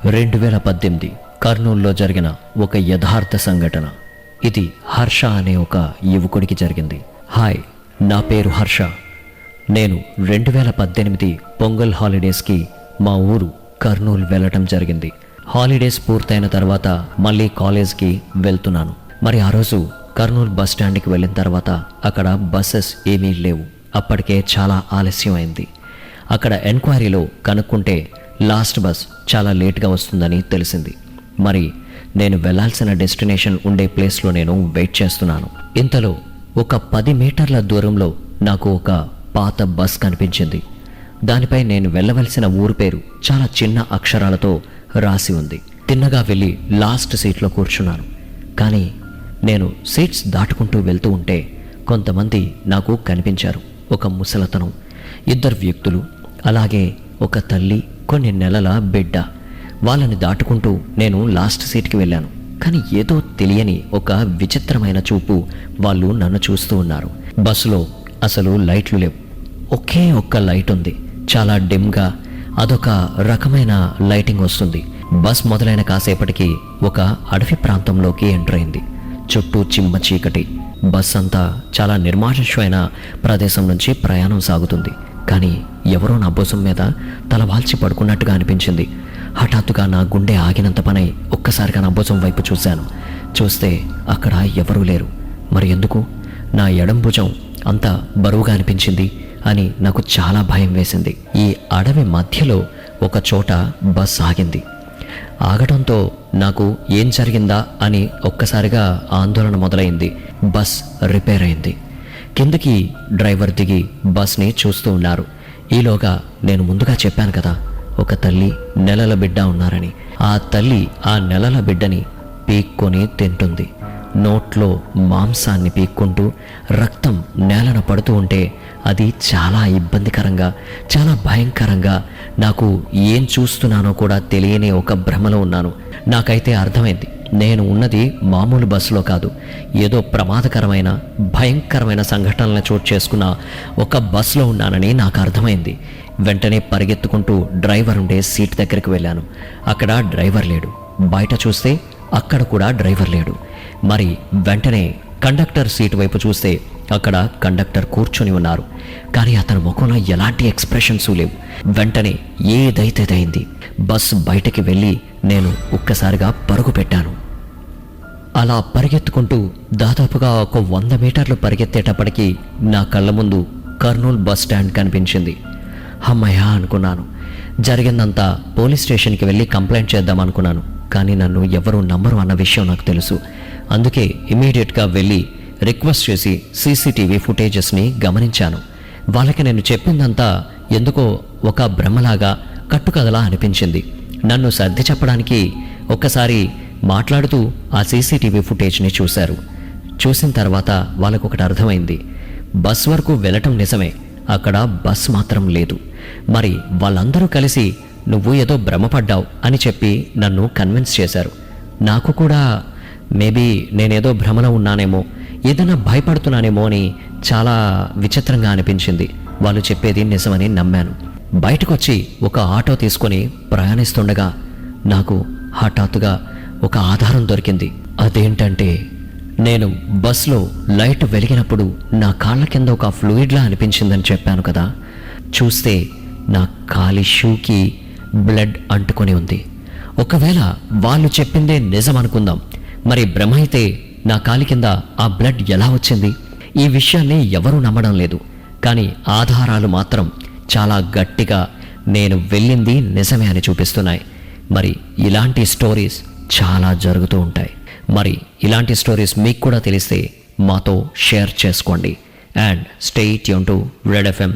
2018 కర్నూలులో జరిగిన ఒక యథార్థ సంఘటన. ఇది హర్ష అనే ఒక యువకుడికి జరిగింది. హాయ్, నా పేరు హర్ష. నేను 2018 పొంగల్ హాలిడేస్కి మా ఊరు కర్నూలు వెళ్ళటం జరిగింది. హాలిడేస్ పూర్తయిన తర్వాత మళ్ళీ కాలేజ్కి వెళ్తున్నాను. మరి ఆ రోజు కర్నూలు బస్ స్టాండ్కి వెళ్ళిన తర్వాత అక్కడ బస్సెస్ ఏమీ లేవు. అప్పటికే చాలా ఆలస్యం అయింది. అక్కడ ఎంక్వైరీలో కనుక్కుంటే లాస్ట్ బస్ చాలా లేట్గా వస్తుందని తెలిసింది. మరి నేను వెళ్ళాల్సిన డెస్టినేషన్ ఉండే ప్లేస్లో నేను వెయిట్ చేస్తున్నాను. ఇంతలో ఒక 10 మీటర్ల దూరంలో నాకు ఒక పాత బస్ కనిపించింది. దానిపై నేను వెళ్ళవలసిన ఊరు పేరు చాలా చిన్న అక్షరాలతో రాసి ఉంది. తిన్నగా వెళ్ళి లాస్ట్ సీట్లో కూర్చున్నాను. కానీ నేను సీట్స్ దాటుకుంటూ వెళ్తూ ఉంటే కొంతమంది నాకు కనిపించారు. ఒక ముసలతనం, 2 వ్యక్తులు, అలాగే ఒక తల్లి, కొన్ని నెలల బిడ్డ. వాళ్ళని దాటుకుంటూ నేను లాస్ట్ సీట్కి వెళ్ళాను. కానీ ఏదో తెలియని ఒక విచిత్రమైన చూపు వాళ్ళు నన్ను చూస్తూ ఉన్నారు. బస్సులో అసలు లైట్లు లేవు. ఒకే ఒక్క లైట్ ఉంది, చాలా డిమ్గా. అదొక రకమైన లైటింగ్ వస్తుంది. బస్ మొదలైన కాసేపటికి ఒక అడవి ప్రాంతంలోకి ఎంటర్ అయింది. చుట్టూ చిమ్మ చీకటి. బస్ అంతా చాలా నిర్మానుష్యమైన ప్రదేశం నుంచి ప్రయాణం సాగుతుంది. కానీ ఎవరో నా భుజం మీద తలవాల్చి పడుకున్నట్టుగా అనిపించింది. హఠాత్తుగా నా గుండె ఆగినంత పనై ఒక్కసారిగా నా భుజం వైపు చూశాను. చూస్తే అక్కడ ఎవరూ లేరు. మరి ఎందుకు నా ఎడం భుజం అంత బరువుగా అనిపించింది అని నాకు చాలా భయం వేసింది. ఈ అడవి మధ్యలో ఒక చోట బస్ ఆగింది. ఆగడంతో నాకు ఏం జరిగిందా అని ఒక్కసారిగా ఆందోళన మొదలైంది. బస్ రిపేర్ అయింది. కిందకి డ్రైవర్ దిగి బస్ని చూస్తూ ఉన్నారు. ఈలోగా నేను ముందుగా చెప్పాను కదా, ఒక తల్లి, నెలల బిడ్డ ఉన్నారని. ఆ తల్లి ఆ నెలల బిడ్డని పీక్కొని తింటుంది. నోట్లో మాంసాన్ని పీక్కుంటూ రక్తం నేలన పడుతూ ఉంటే అది చాలా ఇబ్బందికరంగా, చాలా భయంకరంగా, నాకు ఏం చూస్తున్నానో కూడా తెలియని ఒక భ్రమలో ఉన్నాను. నాకైతే అర్థమైంది, నేను ఉన్నది మామూలు బస్సులో కాదు, ఏదో ప్రమాదకరమైన, భయంకరమైన సంఘటనలను చోటు చేసుకున్న ఒక బస్సులో ఉన్నానని నాకు అర్థమైంది. వెంటనే పరిగెత్తుకుంటూ డ్రైవర్ ఉండే సీట్ దగ్గరికి వెళ్ళాను. అక్కడ డ్రైవర్ లేడు. బయట చూస్తే అక్కడ కూడా డ్రైవర్ లేడు. మరి వెంటనే కండక్టర్ సీటు వైపు చూస్తే అక్కడ కండక్టర్ కూర్చొని ఉన్నారు. కానీ అతని ముఖంలో ఎలాంటి ఎక్స్ప్రెషన్స్ లేవు. వెంటనే ఏదైతే అయింది, బస్సు బయటకి వెళ్ళి నేను ఒక్కసారిగా పరుగు పెట్టాను. అలా పరిగెత్తుకుంటూ దాదాపుగా ఒక 100 మీటర్లు పరిగెత్తేటప్పటికీ నా కళ్ళ ముందు కర్నూలు బస్ స్టాండ్ కనిపించింది. అమ్మయ్యా అనుకున్నాను. జరిగిందంతా పోలీస్ స్టేషన్కి వెళ్ళి కంప్లైంట్ చేద్దాం అనుకున్నాను. కానీ నన్ను ఎవరూ నమ్మరు అన్న విషయం నాకు తెలుసు. అందుకే ఇమీడియట్గా వెళ్ళి రిక్వెస్ట్ చేసి సీసీటీవీ ఫుటేజెస్ని గమనించాను. వాళ్ళకి నేను చెప్పిందంతా ఎందుకో ఒక భ్రమలాగా, కట్టుకథలా అనిపించింది. నన్ను సర్ది చెప్పడానికి ఒక్కసారి మాట్లాడుతూ ఆ సీసీటీవీ ఫుటేజ్ని చూశారు. చూసిన తర్వాత వాళ్ళకు ఒకటి అర్థమైంది, బస్ వరకు వెళ్ళటం నిజమే, అక్కడ బస్ మాత్రం లేదు. మరి వాళ్ళందరూ కలిసి నువ్వు ఏదో భ్రమపడ్డావు అని చెప్పి నన్ను కన్విన్స్ చేశారు. నాకు కూడా మేబీ నేనేదో భ్రమలో ఉన్నానేమో, ఏదైనా భయపడుతున్నానేమో అని చాలా విచిత్రంగా అనిపించింది. వాళ్ళు చెప్పేది నిజమని నమ్మాను. బయటకొచ్చి ఒక ఆటో తీసుకొని ప్రయాణిస్తుండగా నాకు హఠాత్తుగా ఒక ఆధారం దొరికింది. అదేంటంటే, నేను బస్లో లైట్ వెలిగినప్పుడు నా కాళ్ళ కింద ఒక ఫ్లూయిడ్లా అనిపించిందని చెప్పాను కదా. చూస్తే నా కాలి షూకి బ్లడ్ అంటుకొని ఉంది. ఒకవేళ వాళ్ళు చెప్పిందే నిజం అనుకుందాం, మరి భ్రమ అయితే నా కాలి కింద ఆ బ్లడ్ ఎలా వచ్చింది? ఈ విషయాన్ని ఎవరూ నమ్మడం లేదు. కానీ ఆధారాలు మాత్రం చాలా గట్టిగా నేను వెళ్ళింది నిజమే అని చూపిస్తున్నాయి. మరి ఇలాంటి స్టోరీస్ చాలా జరుగుతూ ఉంటాయి. మరి ఇలాంటి స్టోరీస్ మీకు కూడా తెలిస్తే మాతో షేర్ చేసుకోండి. And stay tune to red FM